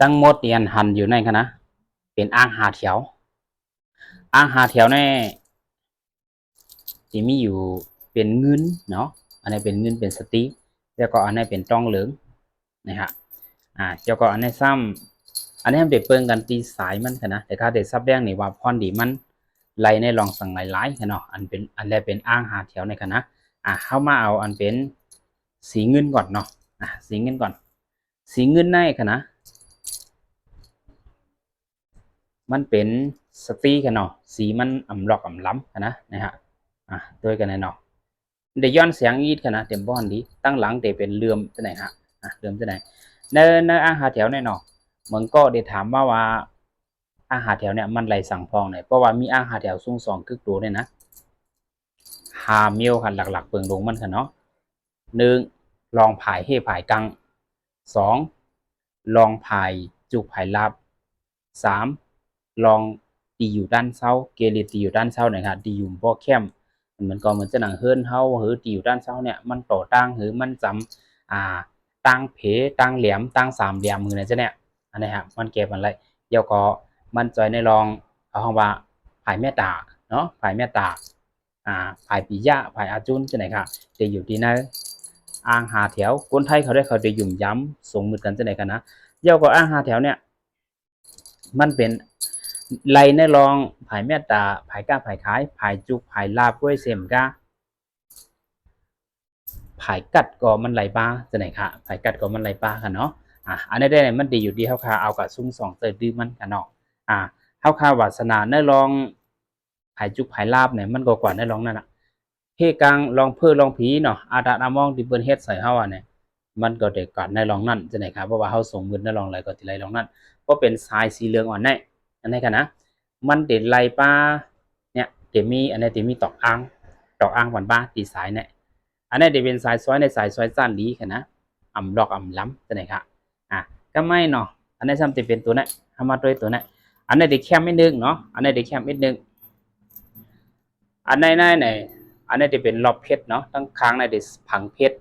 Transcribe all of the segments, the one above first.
ตั้งหมดเนียนหันอยู่ในคณะเป็นอ่างหาแถวอ่างหาแถวในที่มีอยู่เป็นเงินเนาะอันนี้เป็นเงินเป็นสติแล้วก็อันนี้เป็นต้องเหลืองนะครับเจ้าก็อันนี้ซ้ำอันนี้มันเด็ดเปิงกันตีสายมันกันนะแต่ข้าเด็ดซับแดงนี่ว่าพรดีมันไหลในรองสั่งหลายๆกันเนาะอันเป็นอันแรกเป็นอ่างหาแถวในกันนะเข้ามาเอาอันเป็นสีเงินก่อนเนาะสีเงินก่อนสีเงินในกันนะมันเป็นสตีกันเนาะสีมันอ่ำหลอกอ่ำล้ำกันนะฮะด้วยกันเนาะเดี๋ยวย้อนเสียงอีดกันนะเต็มบ้อนดีตั้งหลังเดี๋ยวเป็นเลื่อมจะไหนฮะเลื่อมจะไหนในอาหารแถวในเนาะมันก็ได้ถามว่าอาหารแถวเนี่ยมันไหลสั่งพองไหนเพราะว่ามีอาหารแถวสูงสองคึกตัวเนี่ยนะหาเมียวกันหลักๆเปิงลงมันกันเนาะหนึ่งลองผายเฮ่ผายกังสองลองผายจุกผายลับสามลองตีอยู่ด้านเศร้าเกเรตีอยู่ด้านเศร้าหน่อยครับตีอยู่บ่อเข้มเหมือนก็เหมือนจะหนังเฮิร์นเฮาหรือตีอยู่ด้านเศร้าเนี่ยมันต่อตั้งหรือมันจำตั้งเพตั้งเหลี่ยมตั้งสามเหลี่ยมมือเนี่ยจะเนี่ยอันนี้ครับมันเก็บอะไรเดี๋ยวก็มันจอยในลองเอาคำว่าผายเมตตาเนาะผายเมตตาผายปิยะผายอาจุนจะไหนครับจะอยู่ที่นั่นอ่างหาแถวคนไทยเขาได้เขาจะยุ่มย้ำส่งมือกันจะไหนกันนะเดี๋ยวก็อ่างหาแถวเนี่ยมันเป็นไล่ในรองผายเมตตาผายก้าผายขายผายจุกผายลาบก้วยเสมก้าผายกัดก็มันไหลป้าจะไหนคะผายกัดก็มันไหลป้ากันเนาะอันนี้ได้มันดีอยู่ดีเขาคาเอากับซุ้มสองเตยดื้อมันกันเนาะเขาคาวาสนาในรองผายจุกผายลาบเนี่ยมันก็กว่าในรองนั่นอะเฮกังลองเพื่อลองผีเนาะอาดามองที่เปิ้นเฮ็ดใส่เฮาเนี่ยมันก็ได้ก่อนในรองนั่นจะไหนครับเพราะว่าเฮาส่งมือในรองอะไรก็ที่ไรรองนั่นก็เป็นสายสีเหลืองอ่อนแน่อันนี้กันนะมันเด็ดไหลป้าเนี่ยเดี๋ยวมีอันนี้เดี๋ยวมีตอกอ่างหวานบ้าตีสายเนี่ยอันนี้เดี๋ยวเป็นสายซอยในสายซอยสั้นดีกันนะอ่ำดอกอ่ำล้ำจะไหนครับก็ไม่เนาะอันนี้ซ้ำจะเป็นตัวนี้ทำมาด้วยตัวนี้อันนี้เด็กแคมไม่นึงเนาะอันนี้เด็กแคมไม่นึงอันไหนอันนี้จะเป็นรอบเพชรเนาะตั้งค้างในเด็กผังเพชร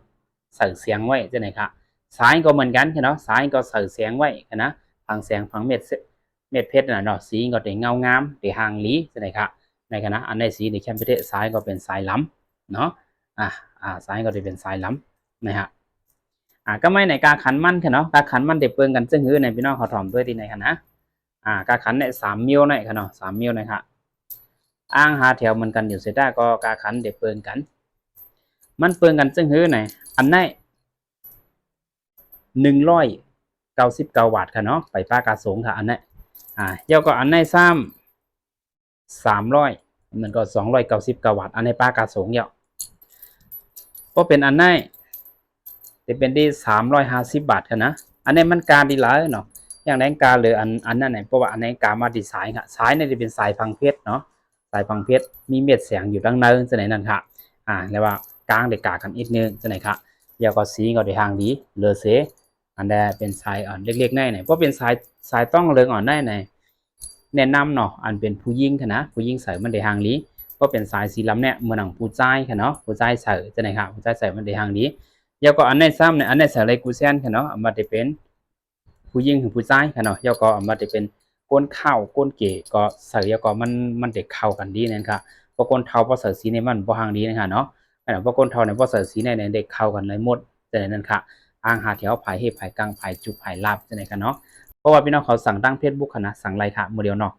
ใส่เสียงไว้จะไหนครับสายก็เหมือนกันเนาะสายก็ใส่เสียงไว้นะผังเสียงผังเม็ดเพชรน่ะเนาะสีก็ได้เงางามได้ห่างลีจะไหนครับในคณะอันในสีในแคมเพชรสายก็เป็นสายล้ำเนาะสายก็จะเป็นสายล้ำนะฮะก็ไม่ในการขันมันเนาะการขันมันเด็กเปิงกันซึ่งหื้อในพี่น้องเขาถ่อมด้วยที่ไหนคณะการขันใน3 มิลในค่ะเนาะ3 มิลนะครับอ้างหาแถวเหมือนกันอยู่เสียได้ก็การขันเด็กเปิงกันมันเปิงกันซึ่งหื้อไหนอันไหน199 วัตต์ค่ะเนาะไปป้ากาสงค่ะอันนี้เดี๋ยวก็อันไหนซ้ำ300มันก็299 วัตต์อันในป้ากาสงเยอะก็เป็นอันไหนจะเป็นที่350 บาทค่ะนะอันนี้มันการดีหลายเนาะอย่างแรงการเลยอันนั้นไหนเพราะว่าอันนี้การมาดีไซน์ค่ะสายเนี่ยจะเป็นสายพังเพชรเนาะสายพังเพชรมีเม็ดเสียงอยู่ด้านในจะไหนนั่นค่ะแล้วว่ากลางเด็กกากันอีกนึงจะไหนค่ะเดี๋ยวก็สีก็ได้ทางดีเลอเซอันนี้เป็นสายอ่อนเล็กๆแน่ไหนเพราะเป็นสายต้องเรืองอ่อนแน่ไหนแนะนำเนาะอันเป็นผู้ยิ่งค่ะนะผู้ยิ่งใส่มันได้ทางดีก็เป็นสายสีลำเนี่ยเมื่อหนังผู้ใจค่ะเนาะผู้ใจใส่จะไหนค่ะผู้ใจใส่มันได้ทางดีเดี๋ยวก็อันนี้ซ้ำเนี่ยอันนี้ใส่อะไรกูเซียนค่ะเนาะมาได้เป็นผู้ยิ่งถึงผู้ใจค่ะเนาะเดี๋ยวก็มาได้เป็นก้นข้าวก้นเก๋ก็ใส่เดี๋ยวก็มันเด็กเข้ากันดีนั่นค่ะเพราะก้นเทาเพราะใส่สีในมันบ่ห่างดีนะคะเนาะเพราะก้นเทาเนี่ยเพราะใส่สีในเด็กเข้ากันเลยหมดแต่นั่นค่ะอ่างหาแถวผายเห็บผายกลางผายจุกผายลาบจะไหนกันเนาะเพราะว่าพี่น้องเขาสั่งตั้งเฟซบุ๊กค่ะนะสั่งไลน์ค่ะโมเดลเนาะ